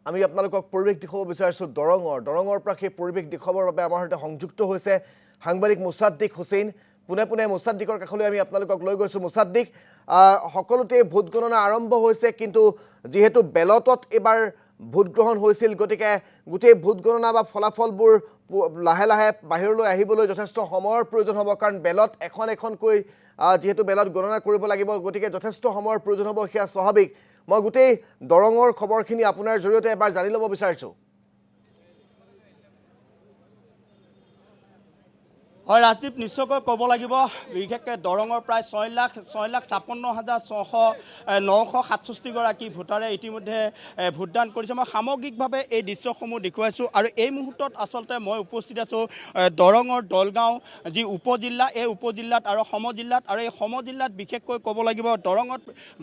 আমি আপোনালোকক পৰিৱেশ দেখুৱাব বিচাৰিছোঁ দৰঙৰ পৰা সেই পৰিৱেশ দেখুৱাবৰ বাবে আমাৰ সৈতে সংযুক্ত হৈছে সাংবাদিক মুছাদ্দিক হুছেইন পুনে মুছাদ্দিকৰ কাষলৈ আমি আপোনালোকক লৈ গৈছোঁ মুছাদ্দিক সকলোতে ভোট গণনা আৰম্ভ হৈছে কিন্তু যেহেতু বেলটত এবাৰ ভোট গ্ৰহণ হৈছিল গতিকে গোটেই ভোট গণনা বা ফলাফলবোৰ লাহে লাহে বাহিৰলৈ আহিবলৈ যথেষ্ট সময়ৰ প্ৰয়োজন হ'ব কাৰণ বেলট এখনকৈ যেহেতু বেলট গণনা কৰিব লাগিব গতিকে যথেষ্ট সময়ৰ প্ৰয়োজন হ'ব সেয়া স্বাভাৱিক মই গোটেই দৰঙৰ খবৰখিনি আপোনাৰ জৰিয়তে এবাৰ জানি ল'ব বিচাৰিছোঁ হয় ৰাজদীপ নিশ্চয়কৈ ক'ব লাগিব বিশেষকৈ দৰঙৰ প্ৰায় 6,56,967 গৰাকী ভোটাৰে ইতিমধ্যে ভোটদান কৰিছে মই সামগ্ৰিকভাৱে এই দৃশ্যসমূহ দেখুৱাইছোঁ আৰু এই মুহূৰ্তত আচলতে মই উপস্থিত আছোঁ দৰঙৰ দলগাঁও যি উপজিল্লা এই উপজিল্লাত আৰু সমজিল্লাত আৰু এই সমজিল্লাত বিশেষকৈ ক'ব লাগিব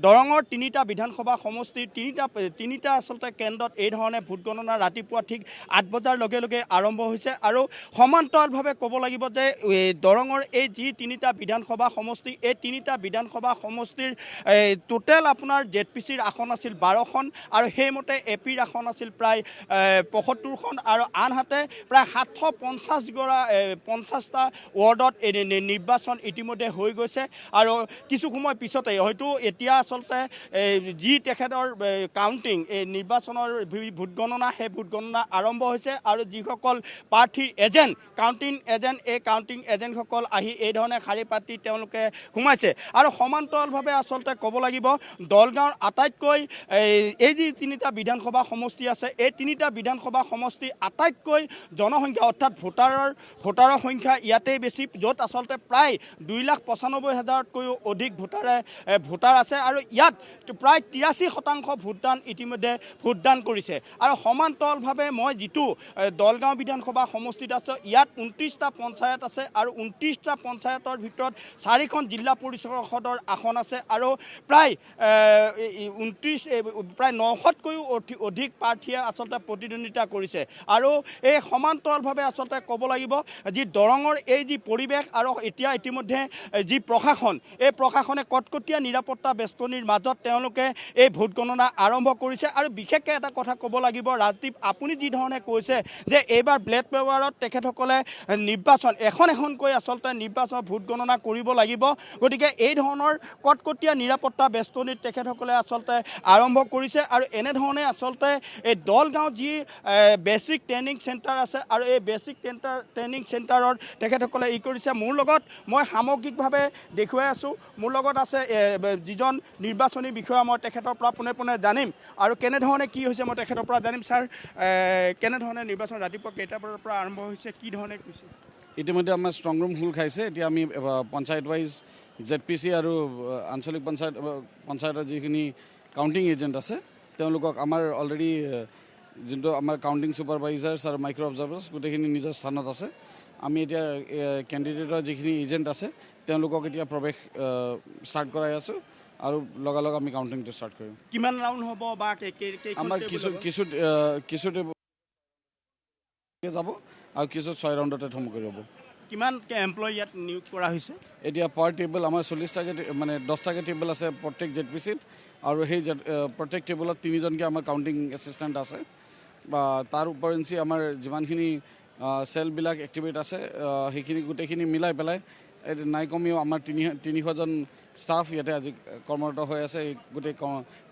দৰঙৰ তিনিটা বিধানসভা সমষ্টিৰ তিনিটা আচলতে কেন্দ্ৰত এই ধৰণে ভোট গণনা ৰাতিপুৱা ঠিক 8 বজাৰ লগে লগে আৰম্ভ হৈছে আৰু সমান্তৰালভাৱে ক'ব লাগিব যে দৰঙৰ এই যি তিনিটা বিধানসভা সমষ্টি এই তিনিটা বিধানসভা সমষ্টিৰ টোটেল আপোনাৰ জেডপিচিৰ আসন আছিল 12খন আৰু সেইমতে এপিৰ আসন আছিল প্ৰায় 75খন আৰু আনহাতে প্ৰায় 750টা ৱাৰ্ডত নিৰ্বাচন ইতিমধ্যে হৈ গৈছে আৰু কিছু সময় পিছতে হয়তো এতিয়া আচলতে যি তেখেতৰ কাউণ্টিং এই নিৰ্বাচনৰ ভোট গণনা সেই ভোট গণনা আৰম্ভ হৈছে আৰু যিসকল প্ৰাৰ্থীৰ এজেণ্ট কাউণ্টিং এজেণ্ট এই কাউণ্টিং এজেণ্টসকল আহি এই ধৰণে শাৰী পাতি তেওঁলোকে সোমাইছে আৰু সমান্তৰালভাৱে আচলতে ক'ব লাগিব দলগাঁৱৰ আটাইতকৈ এই যি তিনিটা বিধানসভা সমষ্টি আছে এই তিনিটা বিধানসভা সমষ্টি আটাইতকৈ জনসংখ্যা অৰ্থাৎ ভোটাৰৰ সংখ্যা ইয়াতেই বেছি য'ত আচলতে প্ৰায় 2,95,000তকৈও অধিক ভোটাৰ আছে আৰু ইয়াত প্ৰায় 83% ভোটদান ইতিমধ্যে ভোটদান কৰিছে আৰু সমান্তৰালভাৱে মই যিটো দলগাঁও বিধানসভা সমষ্টিত আছে ইয়াত 29টা পঞ্চায়ত আছে আৰু 29টা পঞ্চায়তৰ ভিতৰত 4খন জিলা পৰিষদৰ আসন আছে আৰু প্ৰায় 900তকৈও অধিক প্ৰাৰ্থীয়ে আচলতে প্ৰতিদ্বন্দ্বিতা কৰিছে আৰু এই সমান্তৰালভাৱে আচলতে ক'ব লাগিব যি দৰঙৰ এই যি পৰিৱেশ আৰু এতিয়া ইতিমধ্যে যি প্ৰশাসন এই প্ৰশাসনে কটকটীয়া নিৰাপত্তা বেষ্টনীৰ মাজত তেওঁলোকে এই ভোট গণনা আৰম্ভ কৰিছে আৰু বিশেষকৈ এটা কথা ক'ব লাগিব ৰাজদীপ আপুনি যি ধৰণে কৈছে যে এইবাৰ ব্লেড পেপাৰত তেখেতসকলে নিৰ্বাচন এখনকৈ আচলতে নিৰ্বাচন ভোট গণনা কৰিব লাগিব গতিকে এই ধৰণৰ কটকটীয়া নিৰাপত্তা বেষ্টনীত তেখেতসকলে আচলতে আৰম্ভ কৰিছে আৰু এনেধৰণে আচলতে এই দলগাঁও যি বেচিক ট্ৰেইনিং চেণ্টাৰ আছে আৰু এই বেচিক ট্ৰেইনিং চেণ্টাৰত তেখেতসকলে কৰিছে মোৰ লগত মই সামগ্ৰিকভাৱে দেখুৱাই আছোঁ মোৰ লগত আছে যিজন নিৰ্বাচনী বিষয়া মই তেখেতৰ পৰা পোনে জানিম আৰু কেনেধৰণে কি হৈছে মই তেখেতৰ পৰা জানিম ছাৰ কেনেধৰণে নিৰ্বাচন ৰাতিপুৱা কেইটা বজাৰ পৰা আৰম্ভ হৈছে কি ধৰণে কৈছে ইতিমধ্যে আমাৰ ষ্ট্ৰং ৰুম খোল খাইছে এতিয়া আমি পঞ্চায়ত ৱাইজ জেডপিচি আৰু আঞ্চলিক পঞ্চায়তৰ যিখিনি কাউণ্টিং এজেণ্ট আছে তেওঁলোকক আমাৰ অলৰেডি যোনটো আমাৰ কাউণ্টিং ছুপাৰভাইজাৰ্ছ আৰু মাইক্ৰ' অবজাৰ্ভাৰ্ছ গোটেইখিনি নিজৰ স্থানত আছে আমি এতিয়া কেণ্ডিডেটৰ যিখিনি এজেণ্ট আছে তেওঁলোকক এতিয়া প্ৰৱেশ ষ্টাৰ্ট কৰাই আছোঁ আৰু লগালগ আমি কাউণ্টিংটো ষ্টাৰ্ট কৰিম কিমান ৰাউণ্ড হ'ব বা আমাৰ কিছু যাব আৰু কিছু 6 ৰাউণ্ডতে থম কৰি হ'ব কিমান এমপ্লয়ী ইয়াত নিয়োগ কৰা হৈছে এতিয়া পাৰ টেবল আমাৰ 40টাকৈ মানে 10টাকৈ টেবল আছে প্ৰত্যেক জেডপিচিত আৰু সেই প্ৰত্যেক টেবলত 3জনকৈ আমাৰ কাউণ্টিং এছিষ্টেণ্ট আছে বা তাৰ উপৰিঞ্চি আমাৰ যিমানখিনি চেলবিলাক এক্টিভেট আছে সেইখিনি গোটেইখিনি মিলাই পেলাই নাই কমেও আমাৰ 300জন ষ্টাফ ইয়াতে আজি কৰ্মৰত হৈ আছে এই গোটেই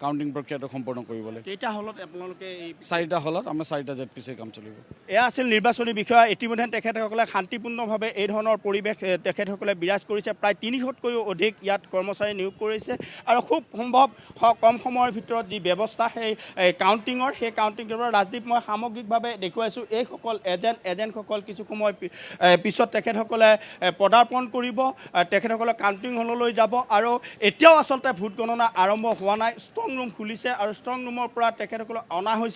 কাউণ্টিং প্ৰক্ৰিয়াটো সম্পূৰ্ণ কৰিবলৈ কেইটা হলত আপোনালোকে 4টা হলত আমাৰ 4টা জেডপিচিৰ কাম চলিব এয়া আছিল নিৰ্বাচনী বিষয়া ইতিমধ্যে তেখেতসকলে শান্তিপূৰ্ণভাৱে এই ধৰণৰ পৰিৱেশ তেখেতসকলে বিৰাজ কৰিছে প্ৰায় 300তকৈও অধিক ইয়াত কৰ্মচাৰী নিয়োগ কৰিছে আৰু খুব সম্ভৱ কম সময়ৰ ভিতৰত যি ব্যৱস্থা সেই কাউণ্টিঙৰ সেই কাউণ্টিঙৰ ৰাজদীপ মই সামগ্ৰিকভাৱে দেখুৱাইছোঁ এইসকল এজেণ্টসকল কিছু সময় পিছত তেখেতসকলে পদাৰ্পণ কৰিব তেখেতসকলে কাউণ্টিং হললৈ যাব আৰু এতিয়াও আচলতে ভোট গণনা আৰম্ভ হোৱা নাই ষ্ট্ৰং ৰুম খুলিছে আৰু ষ্ট্ৰং ৰুমৰ পৰা তেখেতসকলক অনা হৈছে